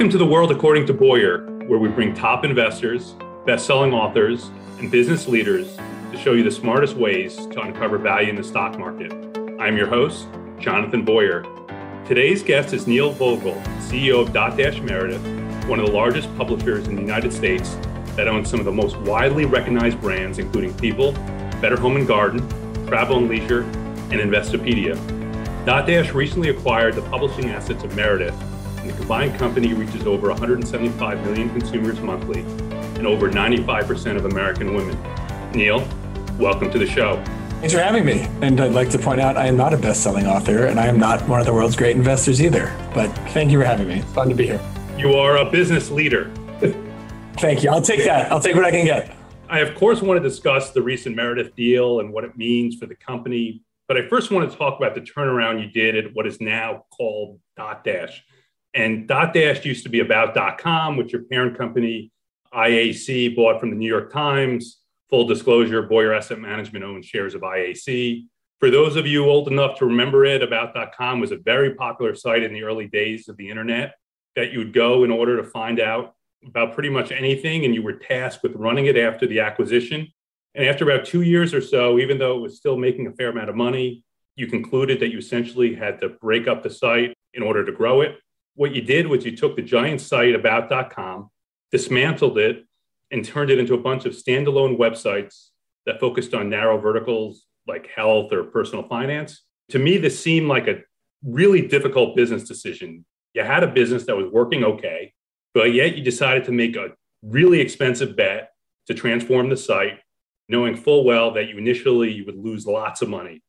Welcome to the World According to Boyer, where we bring top investors, best-selling authors, and business leaders to show you the smartest ways to uncover value in the stock market. I'm your host, Jonathan Boyer. Today's guest is Neil Vogel, CEO of Dotdash Meredith, one of the largest publishers in the United States that owns some of the most widely recognized brands, including People, Better Home & Garden, Travel + Leisure, and Investopedia. Dotdash recently acquired the publishing assets of Meredith, and the combined company reaches over 175 million consumers monthly and over 95% of American women. Neil, welcome to the show. Thanks for having me. And I'd like to point out I am not a best-selling author, and I am not one of the world's great investors either. But thank you for having me. It's fun to be here. You are a business leader. Thank you. I'll take that. I'll take what I can get. I, of course, want to discuss the recent Meredith deal and what it means for the company. But I first want to talk about the turnaround you did at what is now called Dotdash. And Dotdash used to be about.com, which your parent company, IAC, bought from the New York Times. Full disclosure, Boyer Asset Management owns shares of IAC. For those of you old enough to remember it, about.com was a very popular site in the early days of the internet that you would go in order to find out about pretty much anything, and you were tasked with running it after the acquisition. And after about 2 years or so, even though it was still making a fair amount of money, you concluded that you essentially had to break up the site in order to grow it. What you did was you took the giant site about.com, dismantled it, and turned it into a bunch of standalone websites that focused on narrow verticals like health or personal finance. To me, this seemed like a really difficult business decision. You had a business that was working okay, but yet you decided to make a really expensive bet to transform the site, knowing full well that you would lose lots of money.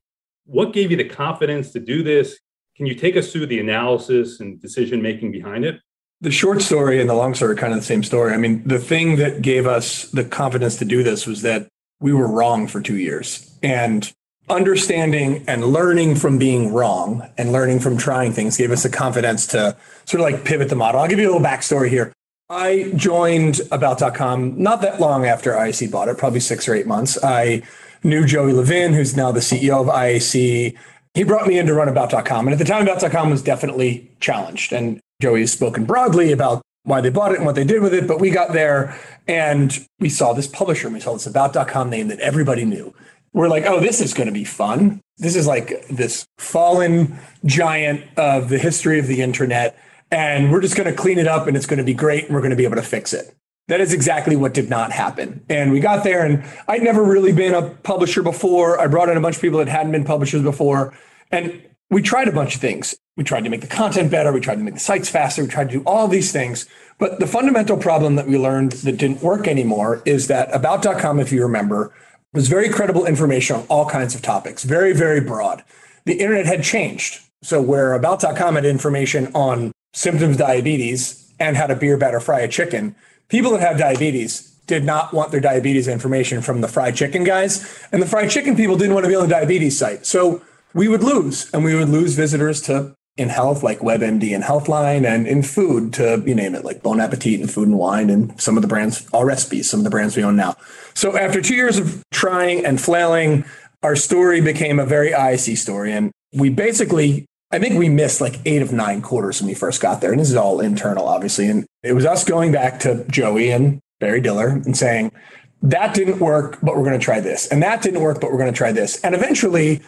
What gave you the confidence to do this? Can you take us through the analysis and decision-making behind it? The short story and the long story are kind of the same story. I mean, the thing that gave us the confidence to do this was that we were wrong for 2 years. And understanding and learning from being wrong and learning from trying things gave us the confidence to sort of like pivot the model. I'll give you a little backstory here. I joined about.com not that long after IAC bought it, probably 6 or 8 months. I knew Joey Levin, who's now the CEO of IAC. He brought me in to run about.com. And at the time, about.com was definitely challenged. And Joey has spoken broadly about why they bought it and what they did with it. But we got there and we saw this publisher. And we saw this about.com name that everybody knew. We're like, oh, this is going to be fun. This is like this fallen giant of the history of the internet. And we're just going to clean it up and it's going to be great. And we're going to be able to fix it. That is exactly what did not happen. And we got there and I'd never really been a publisher before. I brought in a bunch of people that hadn't been publishers before. And we tried a bunch of things. We tried to make the content better. We tried to make the sites faster. We tried to do all these things. But the fundamental problem that we learned that didn't work anymore is that about.com, if you remember, was very credible information on all kinds of topics, very, very broad. The internet had changed. So where about.com had information on symptoms of diabetes and how to beer batter fry a chicken, people that have diabetes did not want their diabetes information from the fried chicken guys. And the fried chicken people didn't want to be on the diabetes site. So we would lose, and we would lose visitors to in health, like WebMD and Healthline, and in food to, you name it, like Bon Appetit and Food and Wine, and some of the brands, All Recipes, some of the brands we own now. So after 2 years of trying and flailing, our story became a very IAC story. And we basically, I think we missed like 8 of 9 quarters when we first got there. And this is all internal, obviously. And it was us going back to Joey and Barry Diller and saying, that didn't work, but we're going to try this. And that didn't work, but we're going to try this. And eventually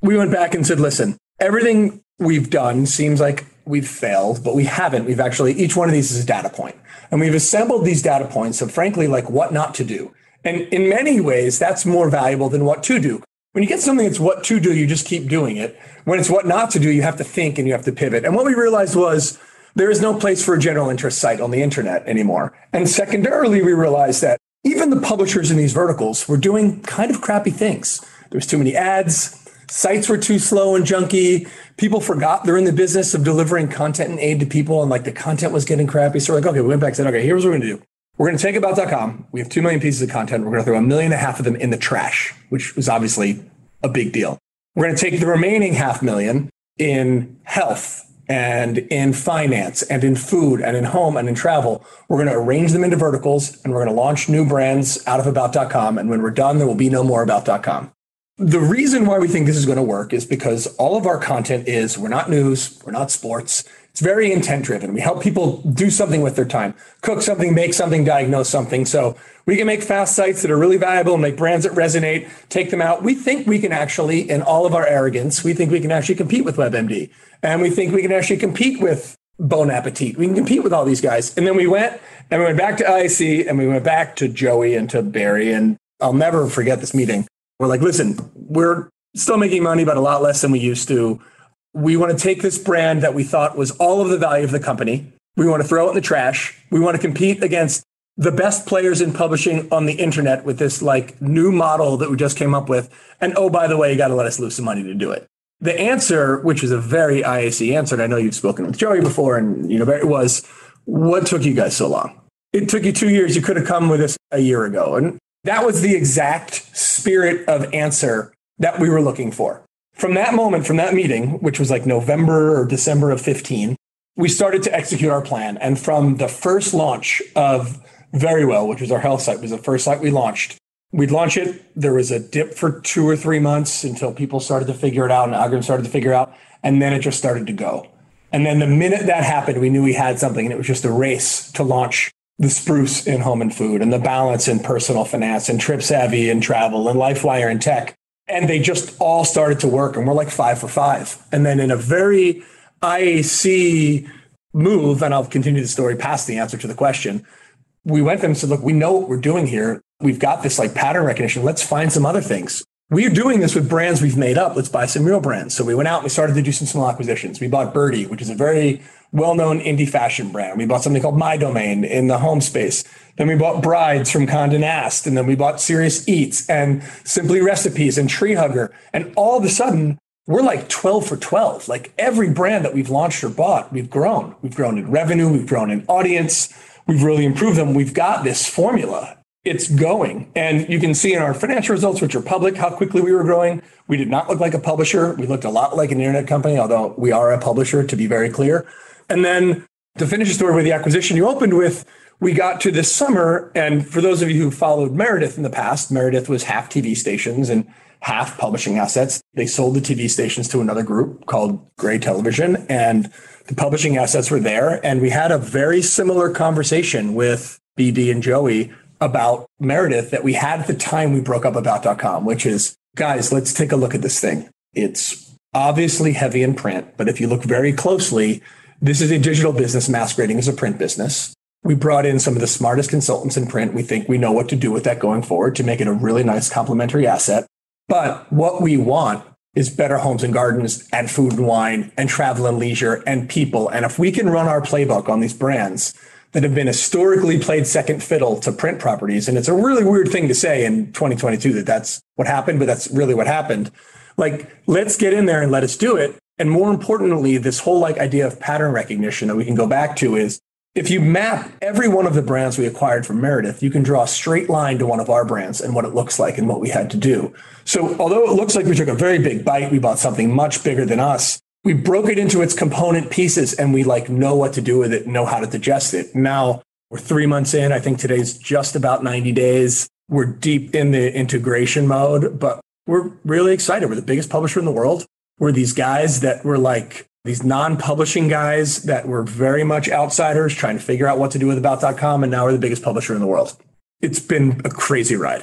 we went back and said, listen, everything we've done seems like we've failed, but we haven't. We've actually, each one of these is a data point. And we've assembled these data points of, frankly, like what not to do. And in many ways, that's more valuable than what to do. When you get something that's what to do, you just keep doing it. When it's what not to do, you have to think and you have to pivot. And what we realized was there is no place for a general interest site on the internet anymore. And secondarily, we realized that even the publishers in these verticals were doing kind of crappy things. There was too many ads. Sites were too slow and junky. People forgot they're in the business of delivering content and aid to people. And like the content was getting crappy. So we're like, okay, we went back and said, okay, here's what we're going to do. We're going to take about.com. We have 2 million pieces of content. We're going to throw 1.5 million of them in the trash, which was obviously a big deal. We're going to take the remaining 500,000 in health and in finance and in food and in home and in travel. We're going to arrange them into verticals and we're going to launch new brands out of about.com. And when we're done, there will be no more about.com. The reason why we think this is going to work is because all of our content is, we're not news, we're not sports. It's very intent driven. We help people do something with their time, cook something, make something, diagnose something. So we can make fast sites that are really valuable, make brands that resonate, take them out. We think we can actually, in all of our arrogance, we think we can actually compete with WebMD. And we think we can actually compete with Bon Appetit. We can compete with all these guys. And then we went back to IAC, and we went back to Joey and to Barry. And I'll never forget this meeting. We're like, listen, we're still making money, but a lot less than we used to. We want to take this brand that we thought was all of the value of the company. We want to throw it in the trash. We want to compete against the best players in publishing on the internet with this like new model that we just came up with. And oh, by the way, you got to let us lose some money to do it. The answer, which is a very IAC answer, and I know you've spoken with Joey before, and it was, what took you guys so long? It took you 2 years. You could have come with us a year ago. And that was the exact spirit of answer that we were looking for. From that moment, from that meeting, which was like November or December of 15, we started to execute our plan. And from the first launch of Very Well, which was our health site, was the first site we launched. We'd launch it. There was a dip for 2 or 3 months until people started to figure it out and algorithms started to figure out. And then it just started to go. And then the minute that happened, we knew we had something. And it was just a race to launch the Spruce in home and food and the Balance in personal finance and Trip Savvy in travel and LifeWire in tech. And they just all started to work. And we're like 5 for 5. And then in a very IAC move, and I'll continue the story past the answer to the question, we went to them and said, look, we know what we're doing here. We've got this like pattern recognition. Let's find some other things. We're doing this with brands we've made up. Let's buy some real brands. So we went out and we started to do some small acquisitions. We bought Birdie, which is a very well-known indie fashion brand. We bought something called My Domain in the home space. Then we bought Brides from Condé Nast. And then we bought Serious Eats and Simply Recipes and Tree Hugger. And all of a sudden, we're like 12 for 12. Like every brand that we've launched or bought, we've grown. We've grown in revenue. We've grown in audience. We've really improved them. We've got this formula. It's going. And you can see in our financial results, which are public, how quickly we were growing. We did not look like a publisher. We looked a lot like an internet company, although we are a publisher, to be very clear. And then to finish the story with the acquisition you opened with, we got to this summer. And for those of you who followed Meredith in the past, Meredith was half TV stations and half publishing assets. They sold the TV stations to another group called Gray Television, and the publishing assets were there. And we had a very similar conversation with BD and Joey about Meredith that we had at the time we broke up About.com, which is, guys, let's take a look at this thing. It's obviously heavy in print, but if you look very closely, this is a digital business masquerading as a print business. We brought in some of the smartest consultants in print. We think we know what to do with that going forward to make it a really nice complementary asset. But what we want is better homes and gardens and food and wine and travel and leisure and people. And if we can run our playbook on these brands that have been historically played second fiddle to print properties, and it's a really weird thing to say in 2022 that that's what happened, but that's really what happened. Like, let's get in there and let us do it. And more importantly, this whole like idea of pattern recognition that we can go back to is, if you map every one of the brands we acquired from Meredith, you can draw a straight line to one of our brands and what it looks like and what we had to do. So although it looks like we took a very big bite, we bought something much bigger than us. We broke it into its component pieces and we like know what to do with it, know how to digest it. Now we're 3 months in. I think today's just about 90 days. We're deep in the integration mode, but we're really excited. We're the biggest publisher in the world. We're these guys that were like these non-publishing guys that were very much outsiders trying to figure out what to do with About.com. And now we're the biggest publisher in the world. It's been a crazy ride.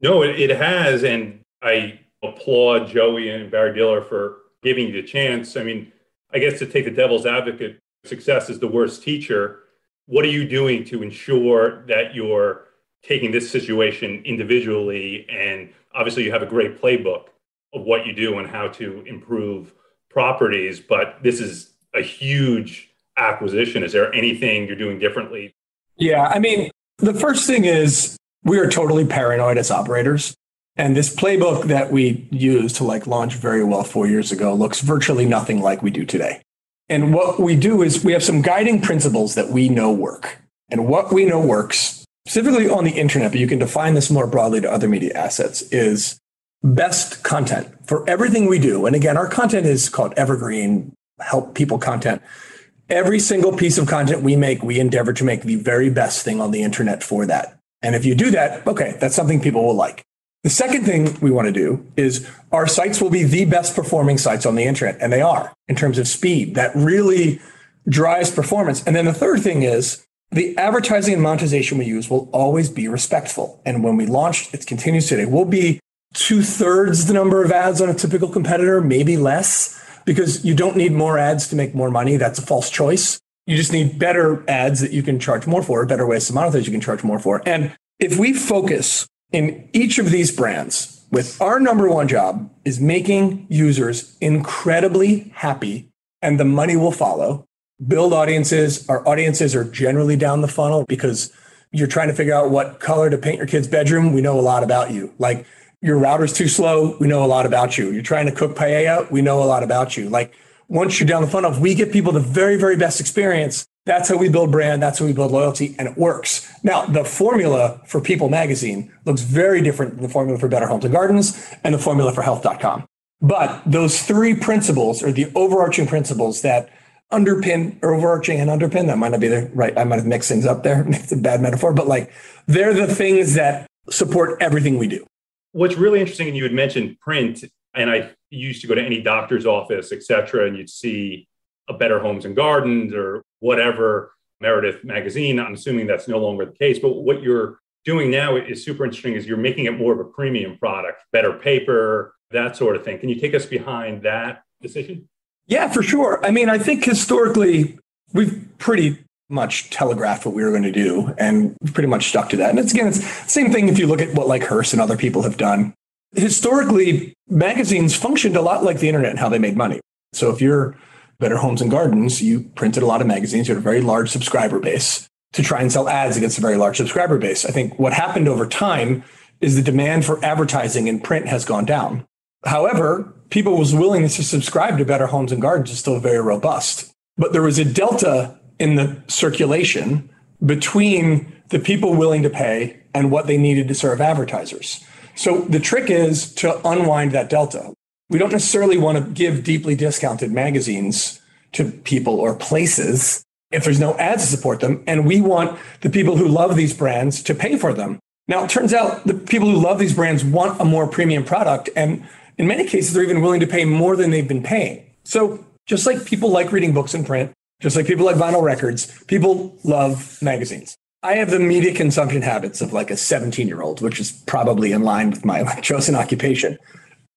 No, it has. And I applaud Joey and Barry Diller for giving you the chance. I mean, I guess to take the devil's advocate, success is the worst teacher. What are you doing to ensure that you're taking this situation individually? And obviously you have a great playbook of what you do and how to improve properties, but this is a huge acquisition. Is there anything you're doing differently? Yeah, I mean, the first thing is we are totally paranoid as operators. And this playbook that we used to like launch Very Well 4 years ago looks virtually nothing like we do today. And what we do is we have some guiding principles that we know work. And what we know works, specifically on the internet, but you can define this more broadly to other media assets, is best content for everything we do. And again, our content is called evergreen, help people content. Every single piece of content we make, we endeavor to make the very best thing on the internet for that. And if you do that, okay, that's something people will like. The second thing we want to do is our sites will be the best performing sites on the internet. And they are in terms of speed. That really drives performance. And then the third thing is the advertising and monetization we use will always be respectful. And when we launched, it continues today, we'll be 2/3 the number of ads on a typical competitor, maybe less, because you don't need more ads to make more money. That's a false choice. You just need better ads that you can charge more for, better ways to monetize you can charge more for. And if we focus in each of these brands with our number one job is making users incredibly happy and the money will follow, build audiences. Our audiences are generally down the funnel because you're trying to figure out what color to paint your kid's bedroom. We know a lot about you. Like your router's too slow. We know a lot about you. You're trying to cook paella. We know a lot about you. Like once you're down the funnel, if we give people the very, very best experience, that's how we build brand. That's how we build loyalty, and it works. Now, the formula for People magazine looks very different than the formula for Better Homes and Gardens and the formula for health.com. But those three principles are the overarching principles that underpin, or overarching and underpin, that might not be the right, I might have mixed things up there. It's a bad metaphor, but like they're the things that support everything we do. What's really interesting, and you had mentioned print, and I used to go to any doctor's office, et cetera, and you'd see a Better Homes and Gardens or whatever, Meredith magazine. I'm assuming that's no longer the case, but what you're doing now is super interesting, is you're making it more of a premium product, better paper, that sort of thing. Can you take us behind that decision? Yeah, for sure. I mean, I think historically, we've pretty much telegraphed what we were going to do and pretty much stuck to that. And it's the same thing if you look at what like Hearst and other people have done. Historically, magazines functioned a lot like the internet and how they made money. So if you're Better Homes and Gardens, you printed a lot of magazines, you had a very large subscriber base to try and sell ads against a very large subscriber base. I think what happened over time is the demand for advertising in print has gone down. However, people's willingness to subscribe to Better Homes and Gardens is still very robust. But there was a delta in the circulation between the people willing to pay and what they needed to serve advertisers. So the trick is to unwind that delta. We don't necessarily want to give deeply discounted magazines to people or places if there's no ads to support them. And we want the people who love these brands to pay for them. Now, it turns out the people who love these brands want a more premium product. And in many cases, they're even willing to pay more than they've been paying. So just like people like reading books in print, just like people like vinyl records, people love magazines. I have the media consumption habits of like a 17-year-old, which is probably in line with my chosen occupation.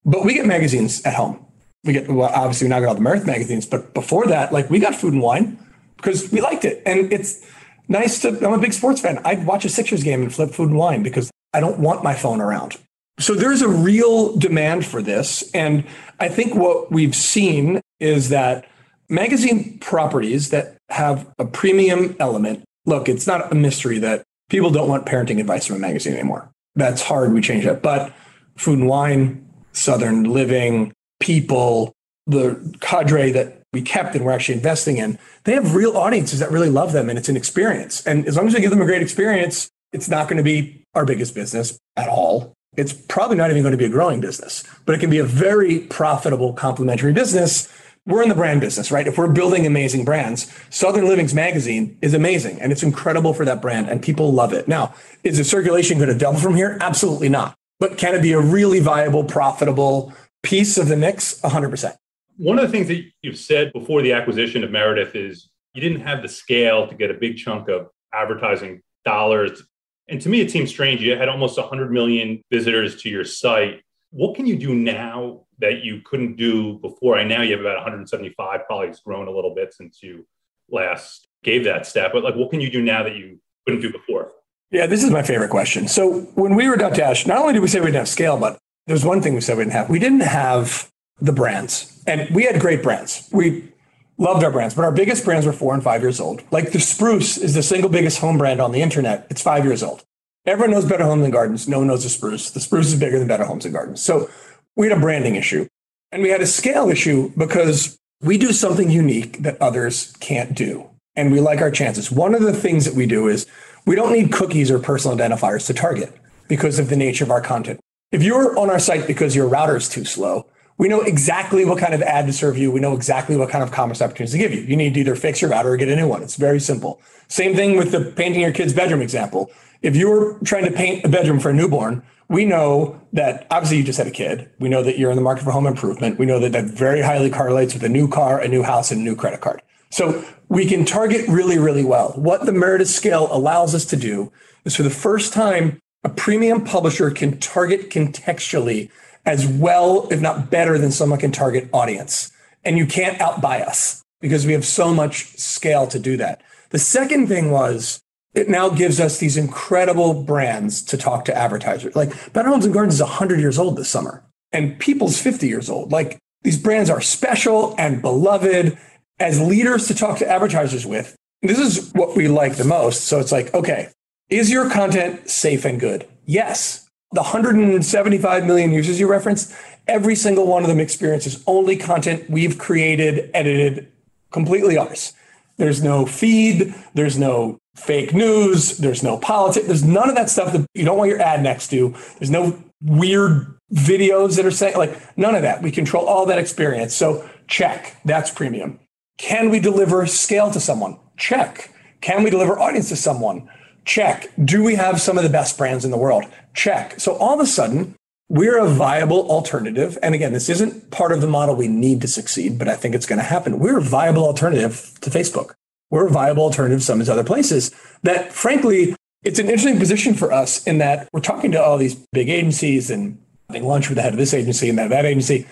But we get magazines at home. We get, well, obviously we now got all the Meredith magazines, but before that, like we got Food and Wine because we liked it. And it's nice to, I'm a big sports fan. I'd watch a Sixers game and flip Food and Wine because I don't want my phone around. So there's a real demand for this. And I think what we've seen is that magazine properties that have a premium element, look, it's not a mystery that people don't want parenting advice from a magazine anymore. That's hard. We change that. But Food and Wine, Southern Living, People, the cadre that we kept and we're actually investing in, they have real audiences that really love them and it's an experience. And as long as we give them a great experience, it's not going to be our biggest business at all. It's probably not even going to be a growing business, but it can be a very profitable complementary business. We're in the brand business, right? If we're building amazing brands, Southern Living's magazine is amazing and it's incredible for that brand and people love it. Now, is the circulation going to double from here? Absolutely not. But can it be a really viable, profitable piece of the mix? 100%. One of the things that you've said before the acquisition of Meredith is you didn't have the scale to get a big chunk of advertising dollars. And to me, it seems strange. You had almost 100 million visitors to your site. What can you do now that you couldn't do before? I know you have about 175, probably it's grown a little bit since you last gave that stat. But like, what can you do now that you couldn't do before? Yeah, this is my favorite question. So when we were Dotdash, not only did we say we didn't have scale, but there's one thing we said we didn't have. We didn't have the brands. And we had great brands. We loved our brands, but our biggest brands were 4 and 5 years old. Like the Spruce is the single biggest home brand on the internet. It's 5 years old. Everyone knows Better Homes and Gardens. No one knows the Spruce. The Spruce is bigger than Better Homes and Gardens. So we had a branding issue. And we had a scale issue because we do something unique that others can't do. And we like our chances. One of the things that we do is we don't need cookies or personal identifiers to target because of the nature of our content. If you're on our site because your router is too slow, we know exactly what kind of ad to serve you. We know exactly what kind of commerce opportunities to give you. You need to either fix your router or get a new one. It's very simple. Same thing with the painting your kid's bedroom example. If you're trying to paint a bedroom for a newborn, we know that obviously you just had a kid. We know that you're in the market for home improvement. We know that that very highly correlates with a new car, a new house, and a new credit card. So we can target really, really well. What the Meredith scale allows us to do is, for the first time, a premium publisher can target contextually as well, if not better, than someone can target audience. And you can't outbuy us because we have so much scale to do that. The second thing was, it now gives us these incredible brands to talk to advertisers. Like Better Homes and Gardens is 100 years old this summer, and People's 50 years old. Like, these brands are special and beloved as leaders to talk to advertisers with. This is what we like the most. So it's like, okay, is your content safe and good? Yes. The 175 million users you referenced, every single one of them experiences only content we've created, edited, completely ours. There's no feed. There's no fake news. There's no politics. There's none of that stuff that you don't want your ad next to. There's no weird videos that are saying, like, none of that. We control all that experience. So check, that's premium. Can we deliver scale to someone? Check. Can we deliver audience to someone? Check. Do we have some of the best brands in the world? Check. So all of a sudden, we're a viable alternative. And again, this isn't part of the model we need to succeed, but I think it's going to happen. We're a viable alternative to Facebook. We're a viable alternative to some of these other places that, frankly, it's an interesting position for us in that we're talking to all these big agencies and having lunch with the head of this agency and that agency.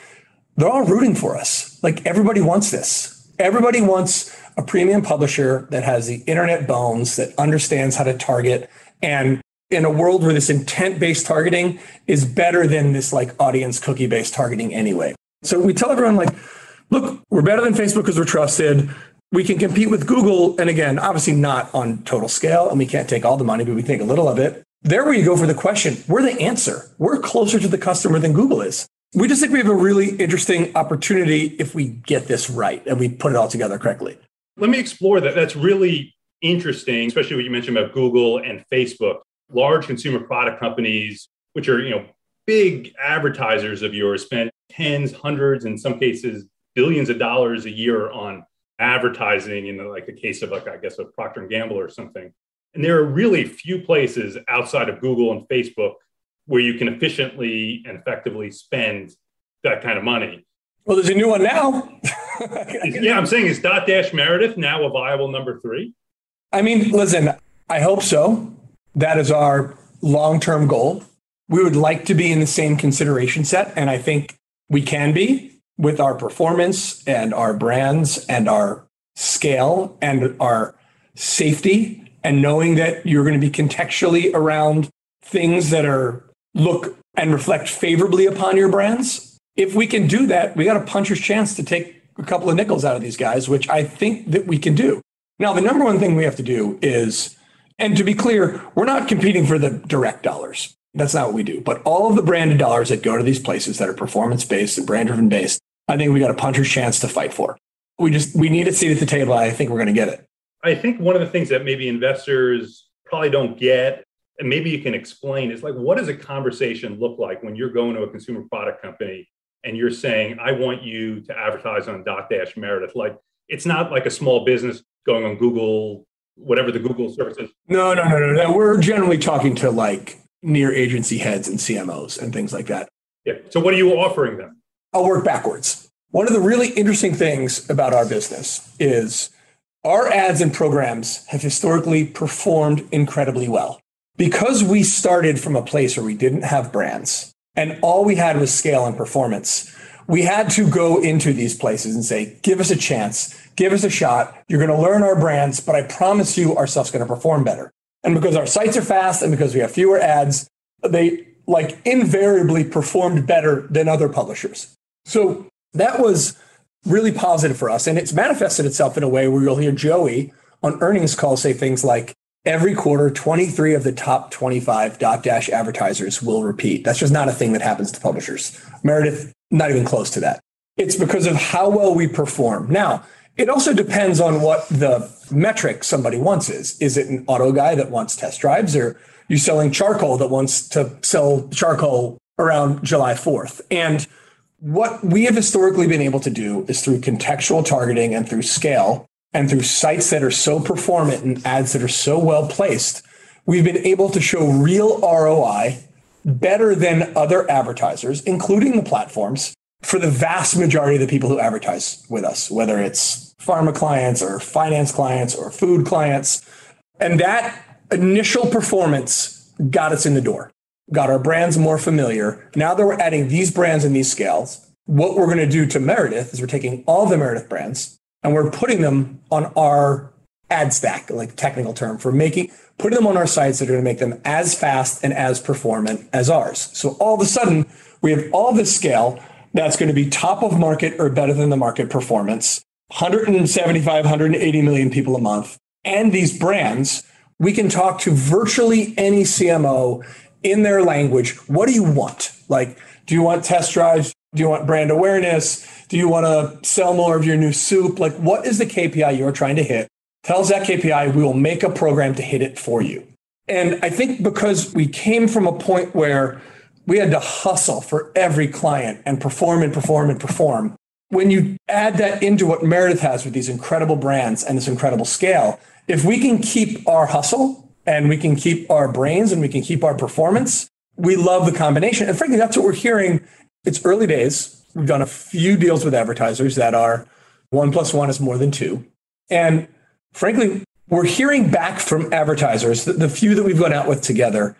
They're all rooting for us. Like, everybody wants this. Everybody wants a premium publisher that has the internet bones, that understands how to target. And in a world where this intent-based targeting is better than this like audience cookie-based targeting anyway. So we tell everyone, like, look, we're better than Facebook because we're trusted. We can compete with Google. And again, obviously not on total scale, and we can't take all the money, but we take a little of it. There where you go for the question, we're the answer. We're closer to the customer than Google is. We just think we have a really interesting opportunity if we get this right and we put it all together correctly. Let me explore that. That's really interesting, especially what you mentioned about Google and Facebook, large consumer product companies, which are, big advertisers of yours, spend tens, hundreds, in some cases, billions of dollars a year on advertising in the case of, I guess, a Procter & Gamble or something. And there are really few places outside of Google and Facebook where you can efficiently and effectively spend that kind of money. Well, there's a new one now. Yeah, I'm saying, is Dotdash Meredith now a viable number 3? I mean, listen, I hope so. That is our long-term goal. We would like to be in the same consideration set, and I think we can be with our performance and our brands and our scale and our safety, and knowing that you're going to be contextually around things that look and reflect favorably upon your brands. If we can do that, we got a puncher's chance to take a couple of nickels out of these guys, which I think that we can do. Now, the number one thing we have to do is, and to be clear, we're not competing for the direct dollars. That's not what we do. But all of the branded dollars that go to these places that are performance-based and brand-driven based, I think we got a puncher's chance to fight for. We need a seat at the table. I think we're going to get it. I think one of the things that maybe investors probably don't get, and maybe you can explain, is like, what does a conversation look like when you're going to a consumer product company and you're saying, I want you to advertise on Dotdash Meredith? Like, it's not like a small business going on Google, whatever the Google service is. No. We're generally talking to like near agency heads and CMOs and things like that. Yeah. So what are you offering them? I'll work backwards. One of the really interesting things about our business is our ads and programs have historically performed incredibly well. Because we started from a place where we didn't have brands and all we had was scale and performance, we had to go into these places and say, give us a chance, give us a shot. You're going to learn our brands, but I promise you our stuff's going to perform better. And because our sites are fast and because we have fewer ads, they like invariably performed better than other publishers. So that was really positive for us. And it's manifested itself in a way where you'll hear Joey on earnings calls say things like, every quarter, 23 of the top 25 Dotdash advertisers will repeat. That's just not a thing that happens to publishers. Meredith, not even close to that. It's because of how well we perform. Now, it also depends on what the metric somebody wants is. Is it an auto guy that wants test drives, or you selling charcoal that wants to sell charcoal around July 4th? And what we have historically been able to do is through contextual targeting and through scale, and through sites that are so performant and ads that are so well placed, we've been able to show real ROI better than other advertisers, including the platforms, for the vast majority of the people who advertise with us, whether it's pharma clients or finance clients or food clients. And that initial performance got us in the door, got our brands more familiar. Now that we're adding these brands and these scales, what we're going to do to Meredith is we're taking all the Meredith brands and we're putting them on our ad stack, like technical term for putting them on our sites that are going to make them as fast and as performant as ours. So all of a sudden we have all this scale that's going to be top of market or better than the market performance, 175, 180 million people a month. And these brands, we can talk to virtually any CMO in their language. What do you want? Like, do you want test drives? Do you want brand awareness? Do you want to sell more of your new soup? Like, what is the KPI you're trying to hit? Tell us that KPI. We will make a program to hit it for you. And I think because we came from a point where we had to hustle for every client and perform and perform and perform. When you add that into what Meredith has with these incredible brands and this incredible scale, if we can keep our hustle and we can keep our brains and we can keep our performance, we love the combination. And frankly, that's what we're hearing. It's early days. We've done a few deals with advertisers that are 1 + 1 is more than 2. And frankly, we're hearing back from advertisers, the few that we've gone out with together,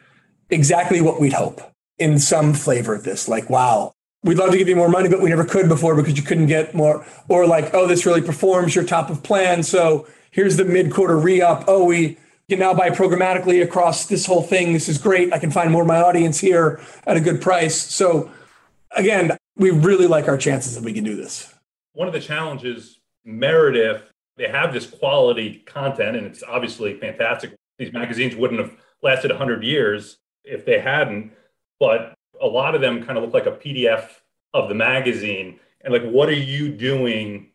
exactly what we'd hope in some flavor of this. Like, wow, we'd love to give you more money, but we never could before because you couldn't get more. Or like, oh, this really performs, you're top of plan. So here's the mid-quarter re-up. Oh, we can now buy programmatically across this whole thing. This is great. I can find more of my audience here at a good price. So again, we really like our chances that we can do this. One of the challenges, Meredith, they have this quality content, and it's obviously fantastic. These magazines wouldn't have lasted 100 years if they hadn't, but a lot of them kind of look like a PDF of the magazine. And like, what are you doing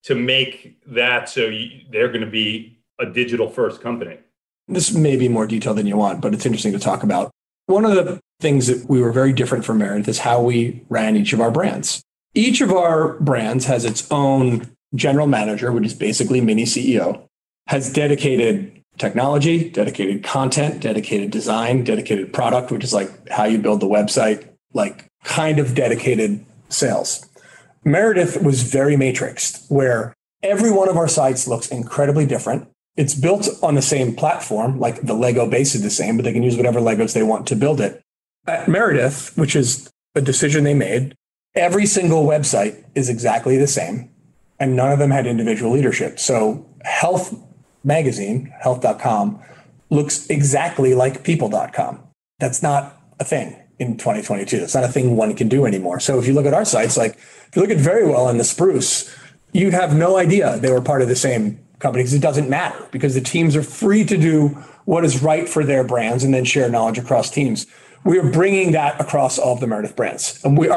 to make that so they're going to be a digital first company? This may be more detailed than you want, but it's interesting to talk about. One of the things that we were very different from Meredith is how we ran each of our brands. Each of our brands has its own general manager, which is basically mini CEO, has dedicated technology, dedicated content, dedicated design, dedicated product, which is like how you build the website, like kind of dedicated sales. Meredith was very matrixed, where every one of our sites looks incredibly different. It's built on the same platform, like the Lego base is the same, but they can use whatever Legos they want to build it. At Meredith, which is a decision they made, every single website is exactly the same, and none of them had individual leadership. So Health Magazine, health.com, looks exactly like people.com. That's not a thing in 2022. That's not a thing one can do anymore. So if you look at our sites, like if you look at Verywell and The Spruce, you'd have no idea they were part of the same company because it doesn't matter, because the teams are free to do what is right for their brands and then share knowledge across teams. We are bringing that across all of the Meredith brands. And we're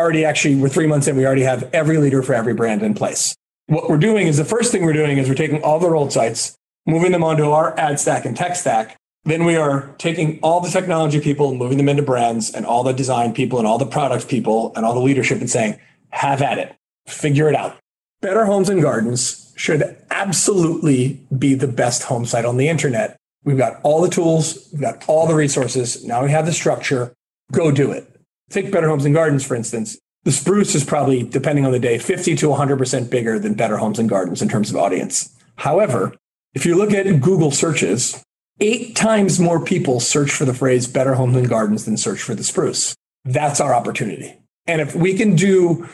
3 months in, we already have every leader for every brand in place. What we're doing is the first thing we're doing is we're taking all the old sites, moving them onto our ad stack and tech stack. Then we are taking all the technology people, moving them into brands, and all the design people and all the product people and all the leadership, and saying, have at it, figure it out. Better Homes and Gardens should absolutely be the best home site on the internet. We've got all the tools, we've got all the resources. Now we have the structure, go do it. Take Better Homes and Gardens, for instance. The Spruce is probably, depending on the day, 50 to 100% bigger than Better Homes and Gardens in terms of audience. However, if you look at Google searches, 8 times more people search for the phrase Better Homes and Gardens than search for the Spruce. That's our opportunity. And if we can do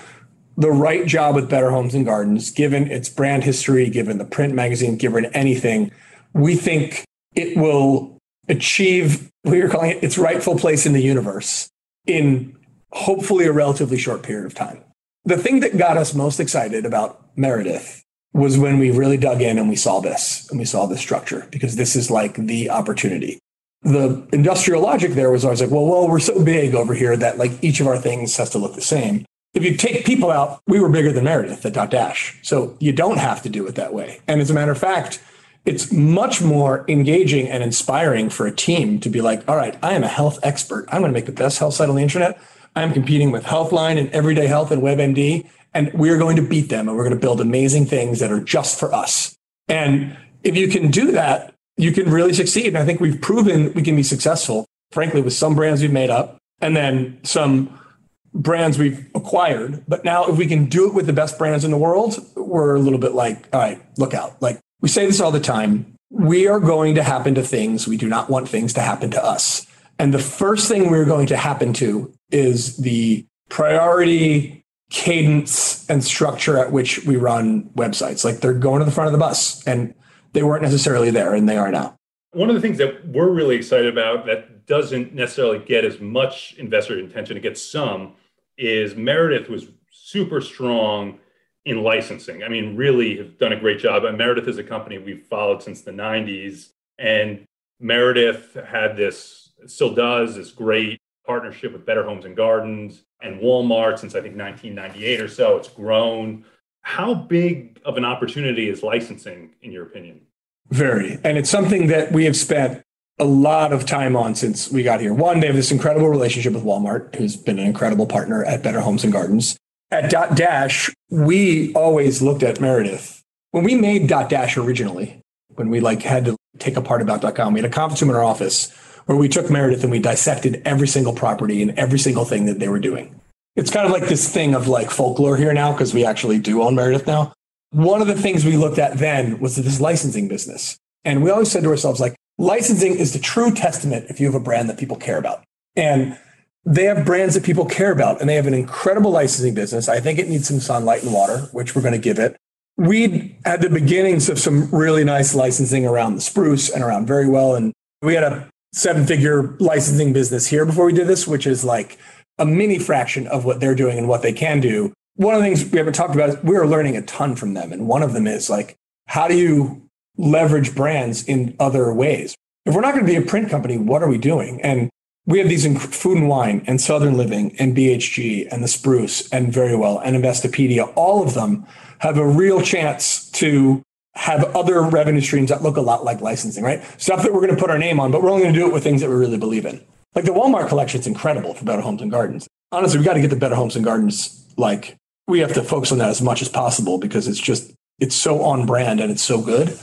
the right job with Better Homes and Gardens, given its brand history, given the print magazine, given anything, we think it will achieve what you're calling it, its rightful place in the universe in hopefully a relatively short period of time. The thing that got us most excited about Meredith was when we really dug in and we saw this structure, because this is like the opportunity. The industrial logic there was always like, well, we're so big over here that like each of our things has to look the same. If you take people out, we were bigger than Meredith at Dotdash. So you don't have to do it that way. And as a matter of fact, it's much more engaging and inspiring for a team to be like, all right, I am a health expert. I'm going to make the best health site on the internet. I'm competing with Healthline and Everyday Health and WebMD, and we're going to beat them, and we're going to build amazing things that are just for us. And if you can do that, you can really succeed. And I think we've proven we can be successful, frankly, with some brands we've made up, and then some brands we've acquired. But now if we can do it with the best brands in the world, we're a little bit like, all right, look out. Like we say this all the time. We are going to happen to things. We do not want things to happen to us. And the first thing we're going to happen to is the priority, cadence, and structure at which we run websites. Like they're going to the front of the bus and they weren't necessarily there and they are now. One of the things that we're really excited about that doesn't necessarily get as much investor attention, it gets some, is Meredith was super strong in licensing. I mean, really have done a great job. And Meredith is a company we've followed since the 90s. And Meredith had this, still does, this great partnership with Better Homes and Gardens and Walmart since I think 1998 or so. It's grown. How big of an opportunity is licensing, in your opinion? Very. And it's something that we have spent a lot of time on since we got here. One, they have this incredible relationship with Walmart, who's been an incredible partner at Better Homes and Gardens. At Dotdash, we always looked at Meredith. When we made Dotdash originally, when we had to take apart about.com, we had a conference room in our office where we took Meredith and we dissected every single property and every single thing that they were doing. It's kind of like this thing of folklore here now because we actually do own Meredith now. One of the things we looked at then was this licensing business. And we always said to ourselves, licensing is the true testament if you have a brand that people care about. And they have brands that people care about, and they have an incredible licensing business. I think it needs some sunlight and water, which we're going to give it. We had the beginnings of some really nice licensing around the Spruce and around Very Well. And we had a 7-figure licensing business here before we did this, which is a mini fraction of what they're doing and what they can do. One of the things we haven't talked about is we're learning a ton from them. And one of them is how do you leverage brands in other ways? If we're not going to be a print company, what are we doing? And we have these Food and Wine and Southern Living and BHG and the Spruce and Very Well and Investopedia. All of them have a real chance to have other revenue streams that look a lot like licensing, right? Stuff that we're going to put our name on, but we're only going to do it with things that we really believe in. Like the Walmart collection is incredible for Better Homes and Gardens. Honestly, we got to get the Better Homes and Gardens. We have to focus on that as much as possible because it's so on brand and it's so good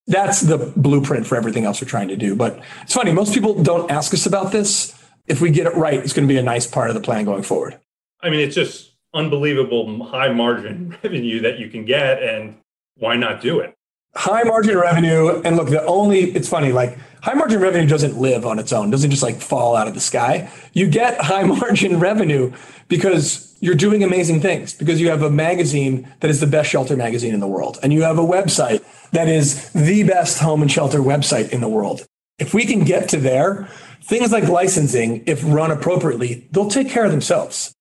that's the blueprint for everything else we're trying to do. But it's funny, most people don't ask us about this. If we get it right, it's going to be a nice part of the plan going forward. I mean, it's just unbelievable high margin revenue that you can get, and why not do it? High margin revenue. And look, it's funny, high margin revenue doesn't live on its own, doesn't just fall out of the sky. You get high margin revenue because you're doing amazing things, because you have a magazine that is the best shelter magazine in the world. And you have a website that is the best home and shelter website in the world. If we can get to there, things like licensing, if run appropriately, they'll take care of themselves.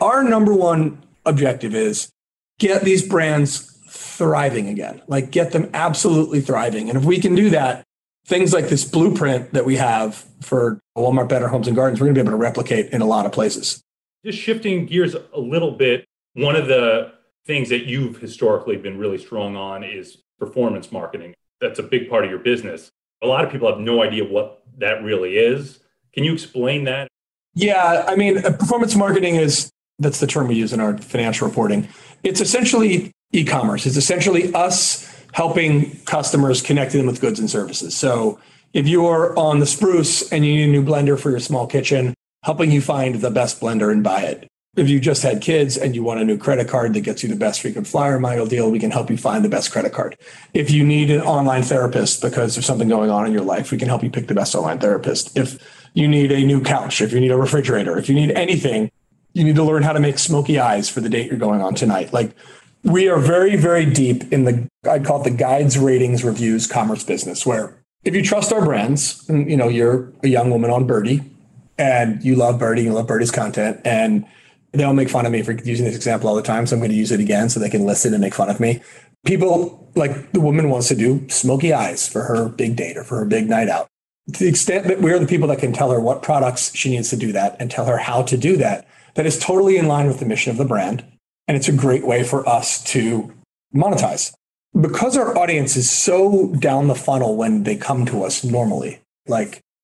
Our number one objective is get these brands thriving again, get them absolutely thriving. And if we can do that, things like this blueprint that we have for Walmart Better Homes and Gardens, we're going to be able to replicate in a lot of places. Just shifting gears a little bit, one of the things that you've historically been really strong on is performance marketing. That's a big part of your business. A lot of people have no idea what that really is. Can you explain that? Yeah, I mean, performance marketing that's the term we use in our financial reporting. It's essentially e-commerce. It's essentially us helping customers, connecting them with goods and services. So if you're on the Spruce and you need a new blender for your small kitchen, helping you find the best blender and buy it. If you just had kids and you want a new credit card that gets you the best frequent flyer mile deal, we can help you find the best credit card. If you need an online therapist because there's something going on in your life, we can help you pick the best online therapist. If you need a new couch, if you need a refrigerator, if you need anything, you need to learn how to make smoky eyes for the date you're going on tonight. We are very, very deep in I'd call it the guides, ratings, reviews, commerce business, where if you trust our brands, and you're a young woman on Birdie and you love Birdie, you love Birdie's content, and they'll make fun of me for using this example all the time. So I'm going to use it again so they can listen and make fun of me. People, the woman wants to do smoky eyes for her big date or for her big night out. To the extent that we're the people that can tell her what products she needs to do that and tell her how to do that, that is totally in line with the mission of the brand. And it's a great way for us to monetize. Because our audience is so down the funnel when they come to us normally,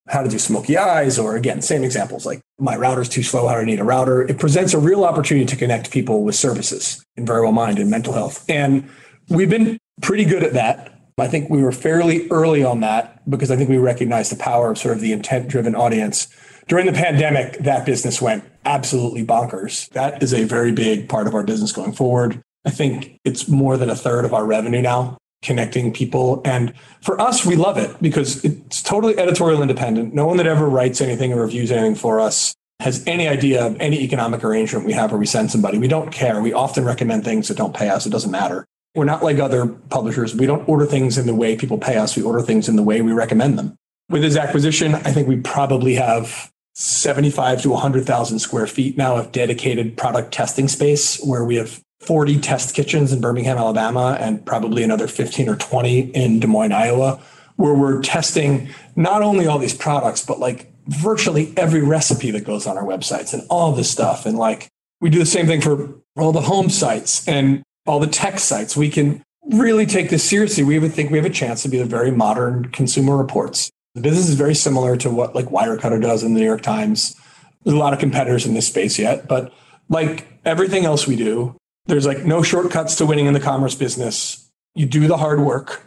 how to do smoky eyes, or again, same examples, my router's too slow, how do I need a router? It presents a real opportunity to connect people with services in Very Well Mind and mental health. And we've been pretty good at that. I think we were fairly early on that because I think we recognized the power of sort of the intent-driven audience. During the pandemic, that business went absolutely bonkers. That is a very big part of our business going forward. I think it's more than a third of our revenue now, connecting people. And for us, we love it because it's totally editorial independent. No one that ever writes anything or reviews anything for us has any idea of any economic arrangement we have where we send somebody. We don't care. We often recommend things that don't pay us. It doesn't matter. We're not like other publishers. We don't order things in the way people pay us. We order things in the way we recommend them. With this acquisition, I think we probably have 75 to 100,000 square feet now of dedicated product testing space, where we have 40 test kitchens in Birmingham, Alabama, and probably another 15 or 20 in Des Moines, Iowa, where we're testing not only all these products, but like virtually every recipe that goes on our websites and all this stuff. And like, we do the same thing for all the home sites and all the tech sites. We can really take this seriously. We even think we have a chance to be the very modern Consumer Reports. The business is very similar to what like Wirecutter does in the New York Times. There's a lot of competitors in this space yet, but like everything else we do, there's like no shortcuts to winning in the commerce business. You do the hard work,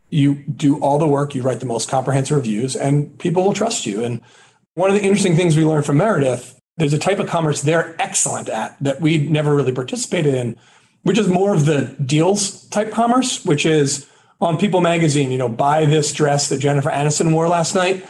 you do all the work, you write the most comprehensive reviews, and people will trust you. And one of the interesting things we learned from Meredith, there's a type of commerce they're excellent at that we never really participated in, which is more of the deals type commerce, which is on People Magazine, buy this dress that Jennifer Aniston wore last night,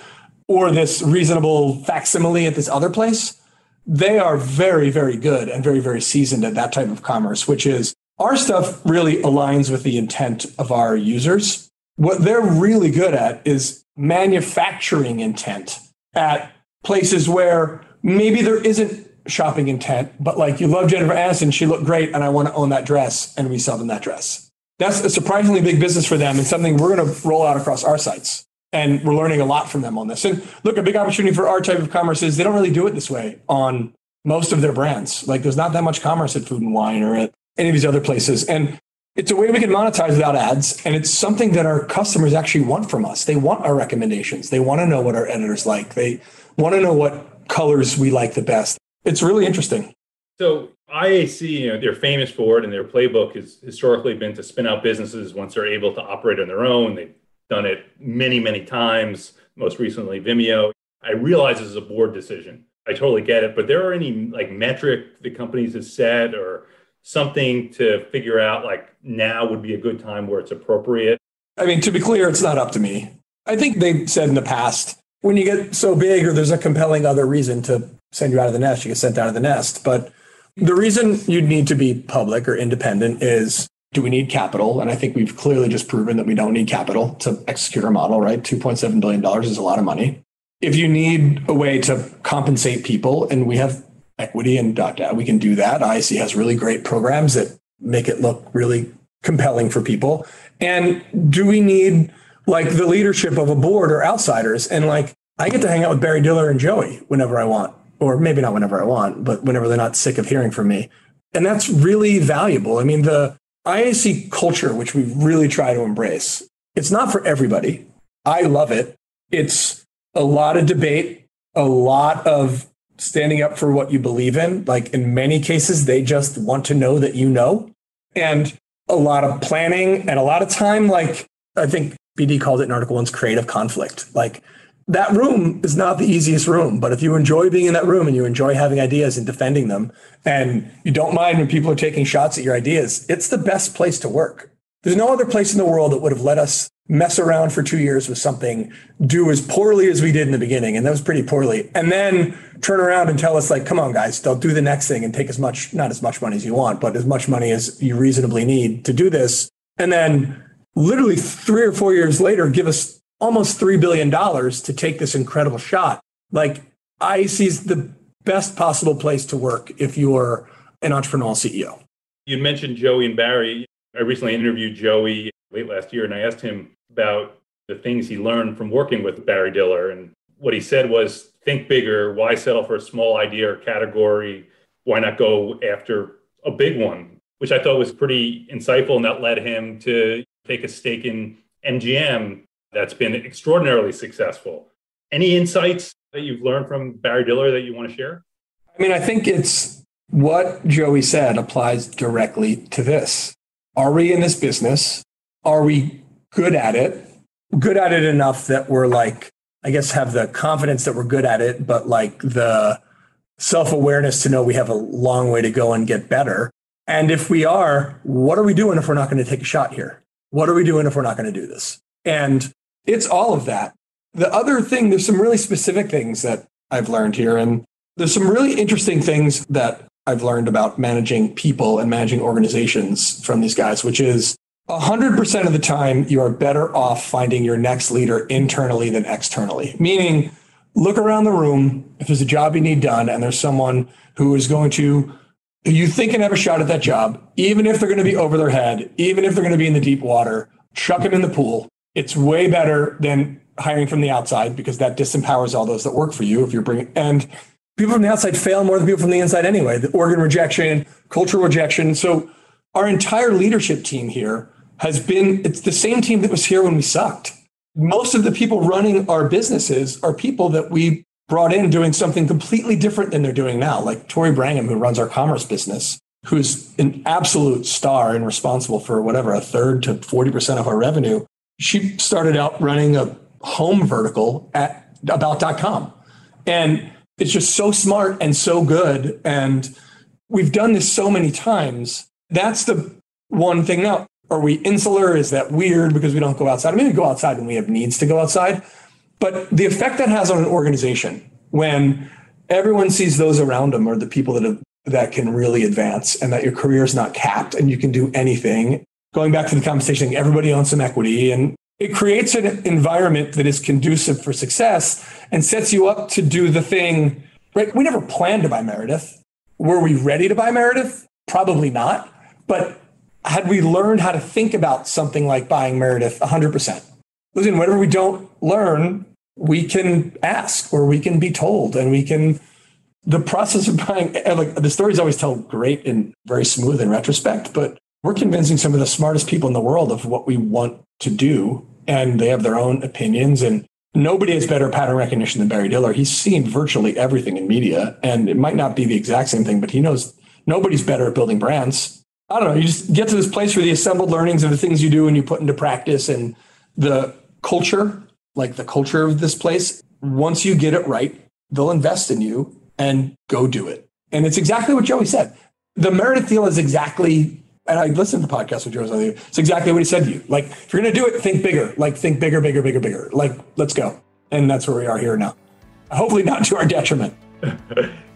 or this reasonable facsimile at this other place. They are very, very good and very, very seasoned at that type of commerce, which is our stuff really aligns with the intent of our users. What they're really good at is manufacturing intent at places where maybe there isn't shopping intent, but like you love Jennifer Aniston, she looked great, and I want to own that dress, and we sell them that dress. That's a surprisingly big business for them and something we're going to roll out across our sites. And we're learning a lot from them on this. And look, a big opportunity for our type of commerce is they don't really do it this way on most of their brands. Like there's not that much commerce at Food and Wine or at any of these other places. And it's a way we can monetize without ads. And it's something that our customers actually want from us. They want our recommendations. They want to know what our editors like. They want to know what colors we like the best. It's really interesting. So IAC, they're famous for it, and their playbook has historically been to spin out businesses once they're able to operate on their own. They've done it many, many times, most recently Vimeo. I realize this is a board decision. I totally get it, but there are any like metric the companies have set or something to figure out like now would be a good time where it's appropriate? I mean, to be clear, it's not up to me. I think they've said in the past, when you get so big or there's a compelling other reason to send you out of the nest, you get sent out of the nest. But the reason you'd need to be public or independent is, do we need capital? And I think we've clearly just proven that we don't need capital to execute our model, right? $2.7 billion is a lot of money. If you need a way to compensate people, and we have equity in Dotdash, we can do that. IAC has really great programs that make it look really compelling for people. And do we need like the leadership of a board or outsiders? And like, I get to hang out with Barry Diller and Joey whenever I want, or maybe not whenever I want, but whenever they're not sick of hearing from me. And that's really valuable. I mean, the IAC culture, which we really try to embrace, it's not for everybody. I love it. It's a lot of debate, a lot of standing up for what you believe in. Like in many cases, they just want to know that you know, and a lot of planning and a lot of time. Like I think BD called it in article once, creative conflict. Like that room is not the easiest room, but if you enjoy being in that room and you enjoy having ideas and defending them, and you don't mind when people are taking shots at your ideas, it's the best place to work. There's no other place in the world that would have let us mess around for 2 years with something, do as poorly as we did in the beginning, and that was pretty poorly, and then turn around and tell us like, come on guys, don't do the next thing and take as much, not as much money as you want, but as much money as you reasonably need to do this. And then literally 3 or 4 years later, give us almost $3 billion to take this incredible shot. Like IAC is the best possible place to work if you're an entrepreneurial CEO. You mentioned Joey and Barry. I recently interviewed Joey late last year, and I asked him about the things he learned from working with Barry Diller. And what he said was, think bigger. Why settle for a small idea or category? Why not go after a big one? Which I thought was pretty insightful, and that led him to take a stake in MGM that's been extraordinarily successful. Any insights that you've learned from Barry Diller that you want to share? I mean, I think it's what Joey said applies directly to this. Are we in this business? Are we good at it? Good at it enough that we're like, I guess, have the confidence that we're good at it, but like the self-awareness to know we have a long way to go and get better. And if we are, what are we doing if we're not going to take a shot here? What are we doing if we're not going to do this? And it's all of that. The other thing, there's some really specific things that I've learned here. And there's some really interesting things that I've learned about managing people and managing organizations from these guys, which is 100% of the time, you are better off finding your next leader internally than externally. Meaning, look around the room. If there's a job you need done and there's someone who is going to, who you think can have a shot at that job, even if they're going to be over their head, even if they're going to be in the deep water, chuck them in the pool. It's way better than hiring from the outside because that disempowers all those that work for you. If you're bringing, and people from the outside fail more than people from the inside anyway. The organ rejection, cultural rejection. So our entire leadership team here has been, it's the same team that was here when we sucked. Most of the people running our businesses are people that we brought in doing something completely different than they're doing now. Like Tori Brangham, who runs our commerce business, who's an absolute star and responsible for whatever, a third to 40% of our revenue. She started out running a home vertical at about.com. And it's just so smart and so good. And we've done this so many times. That's the one thing. Now, are we insular? Is that weird because we don't go outside? I mean, we go outside when we have needs to go outside. But the effect that has on an organization when everyone sees those around them are the people that can really advance and that your career is not capped and you can do anything. Going back to the conversation, everybody owns some equity and it creates an environment that is conducive for success and sets you up to do the thing, right? We never planned to buy Meredith. Were we ready to buy Meredith? Probably not. But had we learned how to think about something like buying Meredith? 100%. Listen, whatever we don't learn, we can ask or we can be told and we can, the process of buying, like the stories always tell great and very smooth in retrospect, but we're convincing some of the smartest people in the world of what we want to do. And they have their own opinions and nobody has better pattern recognition than Barry Diller. He's seen virtually everything in media and it might not be the exact same thing, but he knows nobody's better at building brands. I don't know. You just get to this place where the assembled learnings of the things you do and you put into practice and the culture, like the culture of this place, once you get it right, they'll invest in you and go do it. And it's exactly what Joey said. The Meredith deal is exactly, and I listened to the podcast with Joe, it's exactly what he said to you. Like, if you're going to do it, think bigger, like think bigger, bigger, bigger, bigger. Like, let's go. And that's where we are here now. Hopefully not to our detriment.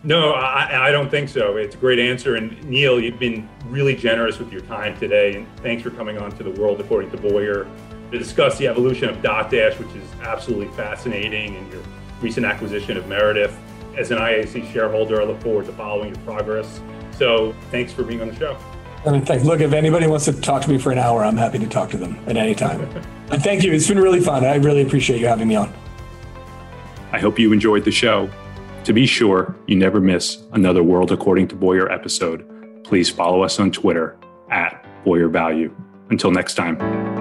No, I don't think so. It's a great answer. And Neil, you've been really generous with your time today. And thanks for coming on to The World According to Boyer to discuss the evolution of Dotdash, which is absolutely fascinating, and your recent acquisition of Meredith. As an IAC shareholder, I look forward to following your progress. So thanks for being on the show. And thanks. Look, if anybody wants to talk to me for an hour, I'm happy to talk to them at any time. And thank you. It's been really fun. I really appreciate you having me on. I hope you enjoyed the show. To be sure you never miss another World According to Boyer episode, please follow us on Twitter @BoyerValue. Until next time.